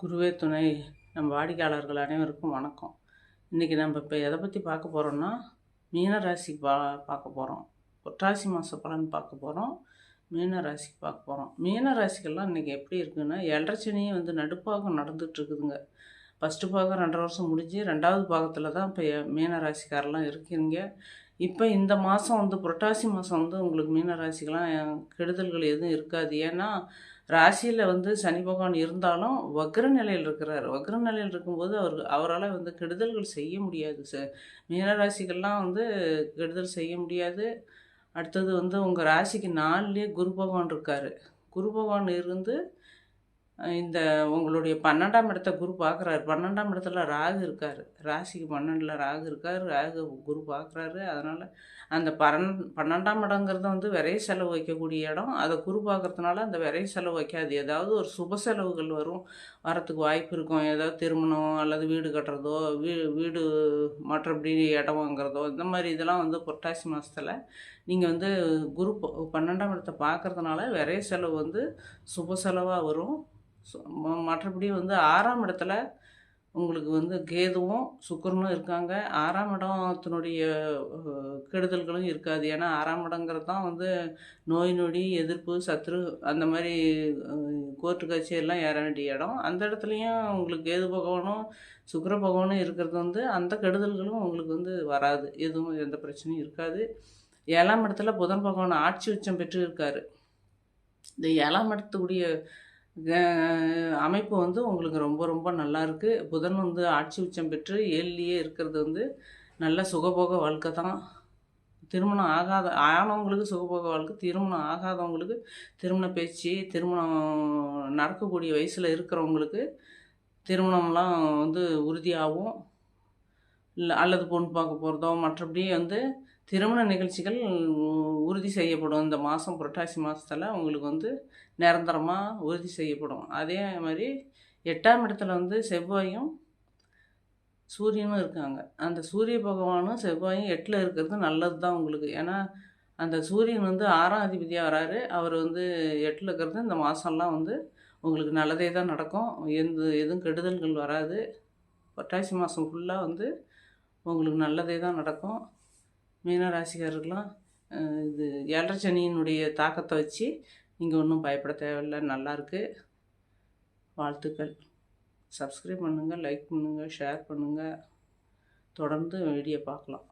குருவே துணை. நம்ம வாடிக்கையாளர்கள் அனைவருக்கும் வணக்கம். இன்றைக்கி நம்ம இப்போ எதை பற்றி பார்க்க போகிறோம்னா, மீன ராசிக்கு பார்க்க போகிறோம். புரட்டாசி மாத பலன் பார்க்க போகிறோம். மீன ராசிக்கு பார்க்க போகிறோம். மீன ராசிக்கெல்லாம் இன்றைக்கி எப்படி இருக்குன்னா, 7.5 வந்து நடுப்பாகம் நடந்துகிட்ருக்குதுங்க. ஃபஸ்ட்டு பாகம் 2.5 வருஷம் முடிஞ்சு 2வது பாகத்தில் தான் இப்போ மீன ராசிக்காரெல்லாம் இருக்கீங்க. இப்போ இந்த மாதம் வந்து புரட்டாசி மாதம் வந்து உங்களுக்கு மீன ராசிக்கெல்லாம் கெடுதல்கள் எதுவும் இருக்காது. ஏன்னா ராசியில் வந்து சனி பகவான் இருந்தாலும் வக்ர நிலையில் இருக்கிறார். வக்ர நிலையில் இருக்கும்போது அவரால் வந்து கெடுதல்கள் செய்ய முடியாது. மீன ராசிக்கெல்லாம் வந்து கெடுதல் செய்ய முடியாது. அடுத்தது வந்து உங்கள் ராசிக்கு 4லேயே குரு பகவான் இருக்கார். குரு பகவான் இருந்து இந்த உங்களுடைய 12ஆம் இடத்த குரு பார்க்குறாரு. 12ஆம் இடத்துல ராகு இருக்கார். ராசிக்கு 12ல் ராகு இருக்கார். ராகு குரு பார்க்குறாரு. அதனால் அந்த 12ஆம் இடங்கிறது வந்து விரைய செலவு வைக்கக்கூடிய இடம். அதை குரு பார்க்குறதுனால அந்த விரைய செலவு வைக்காது. ஏதாவது ஒரு சுப செலவுகள் வரத்துக்கு வாய்ப்பு இருக்கும். ஏதாவது திருமணம் அல்லது வீடு கட்டுறதோ, வீடு மற்றபடி இடம் வாங்குறதோ, இந்த மாதிரி இதெல்லாம் வந்து புரட்டாசி மாதத்தில் நீங்கள் வந்து குரு 12ஆம் இடத்தை பார்க்குறதுனால விரைய செலவு வந்து சுப செலவாக வரும். மற்றபடி வந்து 6ஆம் இடத்துல உங்களுக்கு வந்து கேதுவும் சுக்கிரனும் இருக்காங்க. 6ஆம் இடத்தினுடைய கெடுதல்களும் இருக்காது. ஏன்னா 6ஆம் இடங்கிறது தான் வந்து நோய் நொடி எதிர்ப்பு சத்ரு அந்த மாதிரி கோர்ட்டு கட்சி எல்லாம் ஏற வேண்டிய இடம். அந்த இடத்துலையும் உங்களுக்கு கேது பகவானும் சுக்கிர பகவானும் இருக்கிறது வந்து அந்த கெடுதல்களும் உங்களுக்கு வந்து வராது. எதுவும் எந்த பிரச்சனையும் இருக்காது. 7ஆம் இடத்துல புதன் பகவான் ஆட்சி உச்சம் பெற்று இருக்கார். இந்த 7ஆம் இடத்துடைய அமைப்பு வந்து உங்களுக்கு ரொம்ப ரொம்ப நல்லாயிருக்கு. புதன் வந்து ஆட்சி உச்சம் பெற்று 7லேயே இருக்கிறது வந்து நல்ல சுகபோக வாழ்க்கை தான். திருமணம் ஆனவங்களுக்கு சுகபோக வாழ்க்கை, திருமணம் ஆகாதவங்களுக்கு திருமண பேச்சு, திருமணம் நடக்கக்கூடிய வயசில் இருக்கிறவங்களுக்கு திருமணம்லாம் வந்து உறுதியாகும். இல்லை அல்லது பொண்ணு பார்க்க போகிறதோ மற்றபடி வந்து திருமண நிகழ்ச்சிகள் உறுதி செய்யப்படும். இந்த மாதம் புரட்டாசி மாதத்தில் உங்களுக்கு வந்து நிரந்தரமாக உறுதி செய்யப்படும். அதே மாதிரி 8ஆம் இடத்துல வந்து செவ்வாயும் சூரியனும் இருக்காங்க. அந்த சூரிய பகவானும் செவ்வாயும் 8ல் இருக்கிறது நல்லது தான் உங்களுக்கு. ஏன்னா அந்த சூரியன் வந்து 6ஆம் அதிபதியாக வராரு. அவர் வந்து 8ல் இருக்கிறது இந்த மாதம்லாம் வந்து உங்களுக்கு நல்லதே தான் நடக்கும். எதுவும் கெடுதல்கள் வராது. புரட்டாசி மாதம் ஃபுல்லாக வந்து உங்களுக்கு நல்லதே தான் நடக்கும். மீன ராசிக்காரர்களாம் இது 7.5 சனியினுடைய தாக்கத்தை வச்சு நீங்கள் ஒன்றும் பயப்பட தேவையில்லை. நல்லாயிருக்கு. வாழ்த்துக்கள். சப்ஸ்கிரைப் பண்ணுங்கள், லைக் பண்ணுங்கள், ஷேர் பண்ணுங்கள். தொடர்ந்து வீடியோ பார்க்கலாம்.